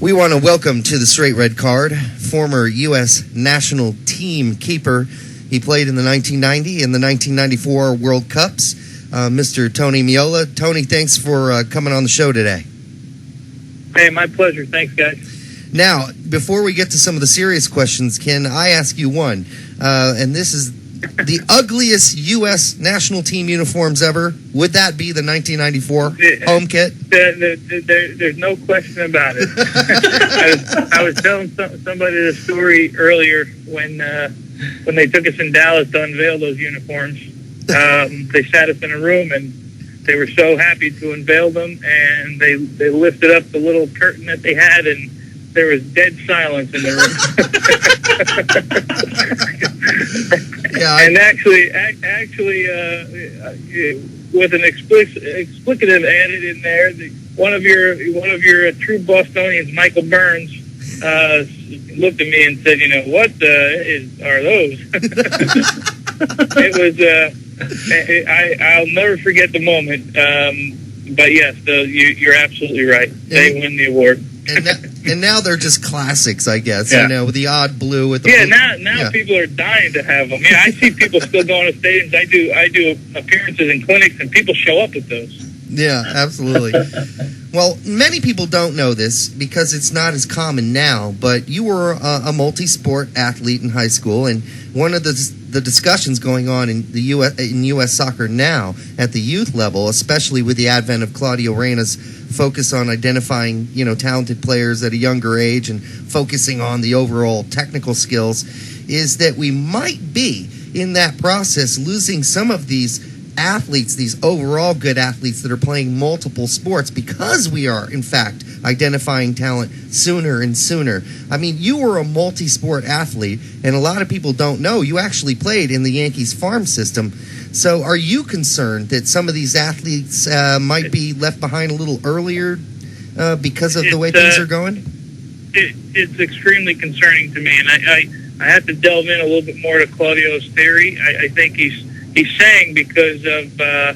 We want to welcome to the Straight Red Card former U.S. national team keeper. He played in the 1990 and the 1994 World Cups, Mr. Tony Meola. Tony, thanks for coming on the show today. Hey, my pleasure. Thanks, guys. Now, before we get to some of the serious questions, can I ask you one? And this is the ugliest U.S. national team uniforms ever. Would that be the 1994 home kit? There's no question about it. I was telling somebody the story earlier when they took us in Dallas to unveil those uniforms. They sat us in a room and they were so happy to unveil them, and they lifted up the little curtain that they had, and there was dead silence in the room. Yeah, and actually, with an explicative added in there, one of your true Bostonians, Michael Burns, looked at me and said, "You know what are those?" It was. I'll never forget the moment. But yes, you're absolutely right. They win the award. And now they're just classics, I guess. Yeah. You know, with the odd blue with the blue. Now people are dying to have them. Yeah, I see people still going to stadiums. I do appearances in clinics, and people show up with those. Yeah, absolutely. Well, many people don't know this because it's not as common now, but you were a multi-sport athlete in high school, and one of the discussions going on in the U.S. soccer now at the youth level, especially with the advent of Claudio Reyna's focus on identifying, talented players at a younger age and focusing on the overall technical skills, is that we might be in that process losing some of these athletes, these overall good athletes that are playing multiple sports, because we are, in fact, identifying talent sooner and sooner. I mean, you were a multi-sport athlete, and a lot of people don't know you actually played in the Yankees farm system. So are you concerned that some of these athletes might be left behind a little earlier because of the way things are going? It's extremely concerning to me, and I have to delve in a little bit more to Claudio's theory. I think he's saying because of the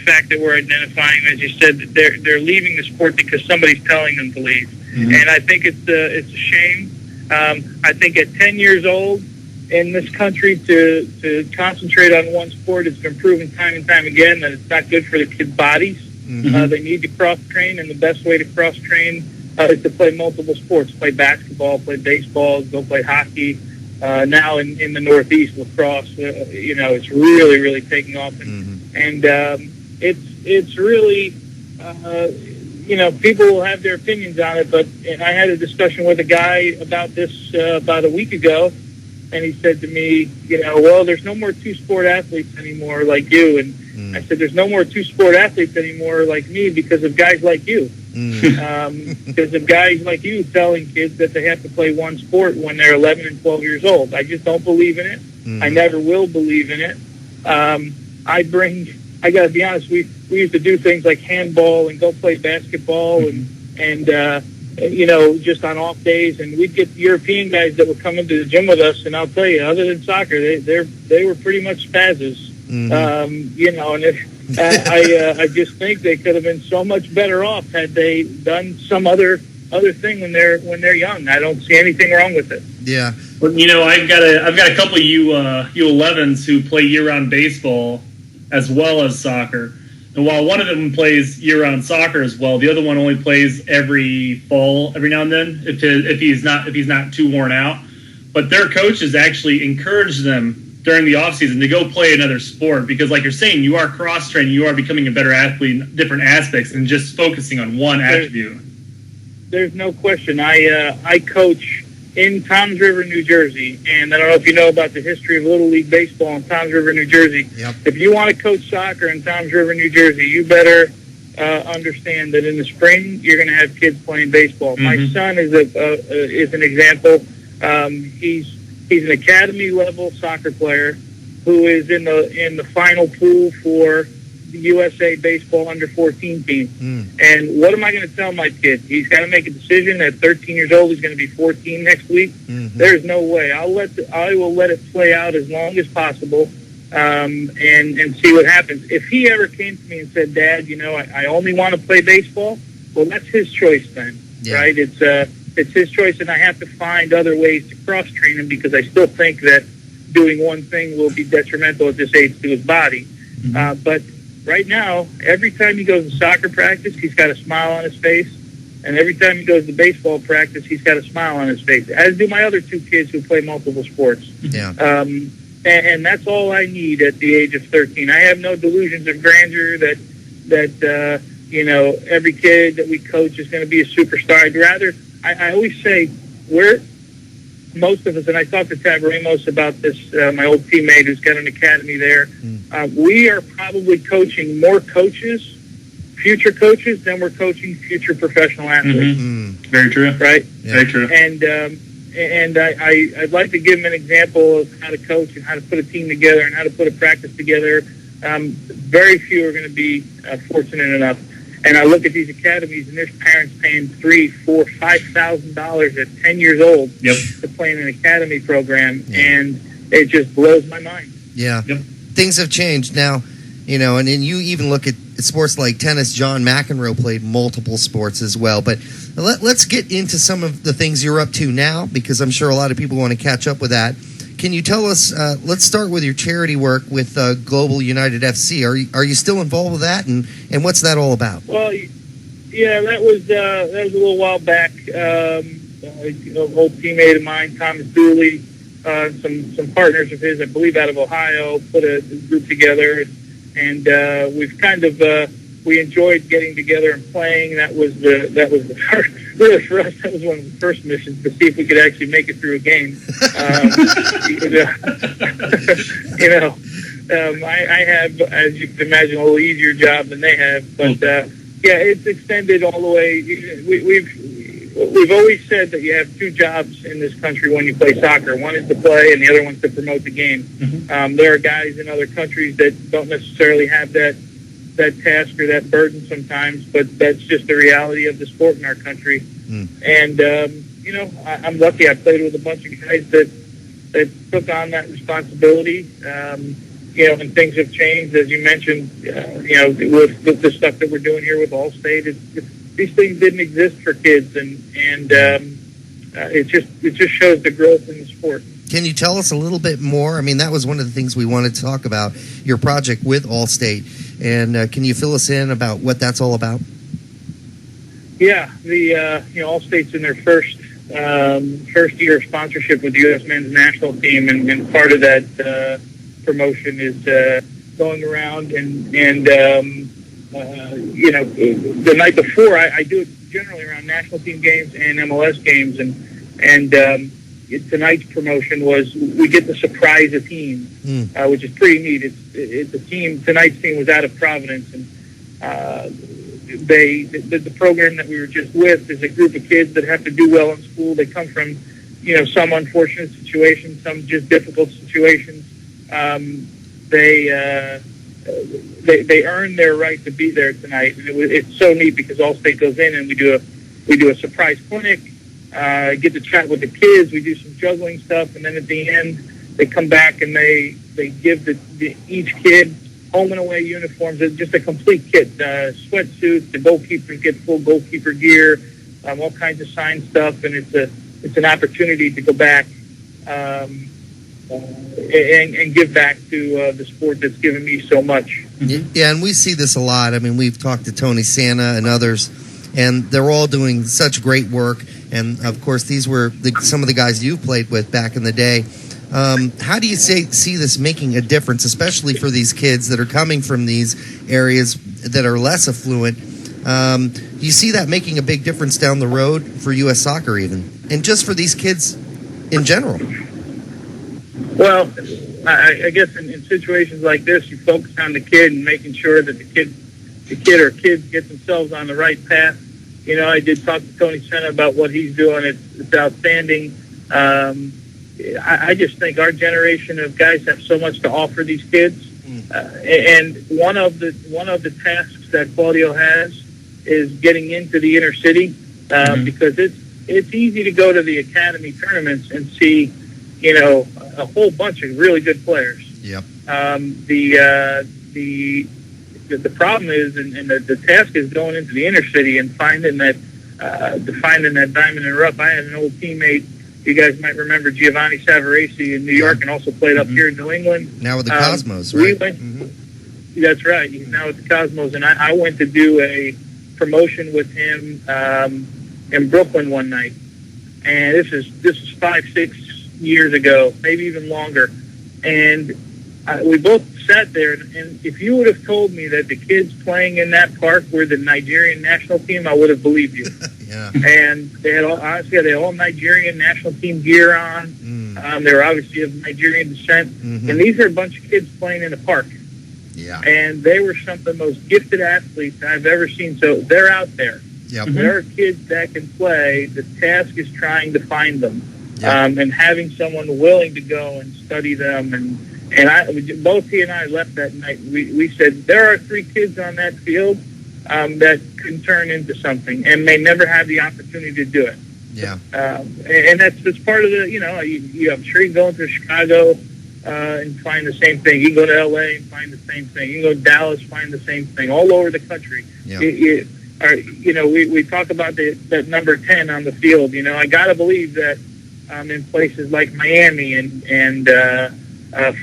fact that we're identifying, as you said, that they're leaving the sport because somebody's telling them to leave. Mm-hmm. And I think it's a shame. I think at 10 years old in this country to concentrate on one sport, it's been proven time and time again that it's not good for the kids' bodies. Mm-hmm. They need to cross-train, and the best way to cross-train is to play multiple sports, play basketball, play baseball, go play hockey. Now in the Northeast, lacrosse, it's really, really taking off, and it's really, people will have their opinions on it. But I had a discussion with a guy about this about a week ago, and he said to me, well, there's no more two-sport athletes anymore like you, and I said, there's no more two-sport athletes anymore like me because of guys like you. Because of guys like you telling kids that they have to play one sport when they're 11 and 12 years old. I just don't believe in it. I never will believe in it. I got to be honest, we used to do things like handball and go play basketball and just on off days, and we'd get the European guys that would come into the gym with us, and I'll tell you, other than soccer, they were pretty much spazzes. And I just think they could have been so much better off had they done some other thing when they're young. I don't see anything wrong with it. Yeah. Well, I've got a couple of U11s who play year-round baseball as well as soccer. And while one of them plays year-round soccer as well, the other one only plays every fall, every now and then, if he's not too worn out. But their coaches actually encourage them during the offseason to go play another sport, because like you're saying, you are cross-training, you are becoming a better athlete in different aspects and just focusing on one attribute. There's no question. I coach in Toms River, New Jersey, and I don't know if you know about the history of Little League Baseball in Toms River, New Jersey. Yep. If you want to coach soccer in Toms River, New Jersey, you better understand that in the spring you're going to have kids playing baseball. Mm-hmm. My son is an example. He's an academy level soccer player who is in the final pool for the USA Baseball Under 14 team. And what am I going to tell my kid? He's got to make a decision. At 13 years old, he's going to be 14 next week. Mm-hmm. There's no way. I will let it play out as long as possible, and see what happens. If he ever came to me and said, "Dad, I only want to play baseball," well, that's his choice then. right? It's his choice, and I have to find other ways to cross-train him because I still think that doing one thing will be detrimental at this age to his body. But right now, every time he goes to soccer practice, he's got a smile on his face. And every time he goes to baseball practice, he's got a smile on his face, as do my other two kids who play multiple sports. Yeah. And that's all I need at the age of 13. I have no delusions of grandeur that every kid that we coach is going to be a superstar. I'd rather, I always say, most of us, and I talked to Tab Ramos about this, my old teammate who's got an academy there, we are probably coaching more future coaches, than we're coaching future professional athletes. Very true. Right? Yeah. Very true. And I'd like to give him an example of how to coach and how to put a team together and how to put a practice together. Very few are going to be fortunate enough. And I look at these academies, and there's parents paying $3,000, $4,000, $5,000 at 10 years old to play in an academy program, and it just blows my mind. Yeah. Yep. Things have changed now, and then you even look at sports like tennis. John McEnroe played multiple sports as well. But let's get into some of the things you're up to now, because I'm sure a lot of people want to catch up with that. Can you tell us, let's start with your charity work with Global United FC. Are you still involved with that, and what's that all about? Well, yeah, that was a little while back. An old teammate of mine, Thomas Dooley, some partners of his, I believe out of Ohio, put a group together, and we've kind of we enjoyed getting together and playing. That was the first, really for us. That was one of the first missions to see if we could actually make it through a game. I have, as you can imagine, a little easier job than they have. But it's extended all the way. We've always said that you have two jobs in this country when you play soccer. One is to play, and the other one's to promote the game. There are guys in other countries that don't necessarily have that task or that burden sometimes, but that's just the reality of the sport in our country. And I'm lucky. I played with a bunch of guys that took on that responsibility. And things have changed, as you mentioned. With the stuff that we're doing here with Allstate, these things didn't exist for kids, and it just shows the growth in the sport. Can you tell us a little bit more? I mean, that was one of the things we wanted to talk about, your project with Allstate. And can you fill us in about what that's all about? Yeah, Allstate's in their first year of sponsorship with the U.S. men's national team, and part of that promotion is going around and the night before, I do it generally around national team games and MLS games, and tonight's promotion was we get to surprise a team, which is pretty neat. It's a team. Tonight's team was out of Providence, and the program that we were just with is a group of kids that have to do well in school. They come from some unfortunate situations, some just difficult situations. They earn their right to be there tonight, and it's so neat because Allstate goes in and we do a surprise clinic. Get to chat with the kids. We do some juggling stuff, and then at the end, they come back and they give each kid home and away uniforms, just a complete kit, sweatsuits. The goalkeepers get full goalkeeper gear, all kinds of signed stuff, and it's an opportunity to go back and give back to the sport that's given me so much. Yeah, and we see this a lot. I mean, we've talked to Tony Santa and others, and they're all doing such great work. And, of course, these were some of the guys you played with back in the day. How do you see this making a difference, especially for these kids that are coming from these areas that are less affluent? Do you see that making a big difference down the road for U.S. soccer even, and just for these kids in general? Well, I guess in situations like this, you focus on the kid and making sure that the kid or kids get themselves on the right path. I did talk to Tony Senna about what he's doing. It's outstanding. I just think our generation of guys have so much to offer these kids. And one of the tasks that Claudio has is getting into the inner city, because it's easy to go to the academy tournaments and see, a whole bunch of really good players. Yep. The problem is, and the task is going into the inner city and finding that defining that diamond in the rough. I had an old teammate. You guys might remember Giovanni Savarese in New York, and also played up here in New England. Now with the Cosmos, right? That's right. He's now with the Cosmos, and I went to do a promotion with him in Brooklyn one night, and this is 5-6 years ago, maybe even longer, and we both sat there, and if you would have told me that the kids playing in that park were the Nigerian national team, I would have believed you. Yeah. And they had all Nigerian national team gear on. They were obviously of Nigerian descent, and these are a bunch of kids playing in a park. Yeah. And they were some of the most gifted athletes I've ever seen. So they're out there. Yep. There are kids that can play. The task is trying to find them, Yep. and having someone willing to go and study them. And both he and I left that night. We said there are 3 kids on that field that can turn into something and may never have the opportunity to do it. Yeah. And that's part of the, I'm sure you can go into Chicago and find the same thing. You can go to L.A. and find the same thing. You can go to Dallas, find the same thing, all over the country. Yeah. We talk about that number 10 on the field. I got to believe that in places like Miami and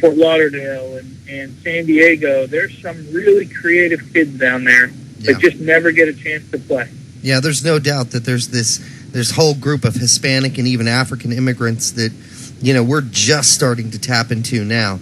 Fort Lauderdale and San Diego, there's some really creative kids down there that just never get a chance to play. Yeah, there's no doubt that there's this whole group of Hispanic and even African immigrants that, we're just starting to tap into now.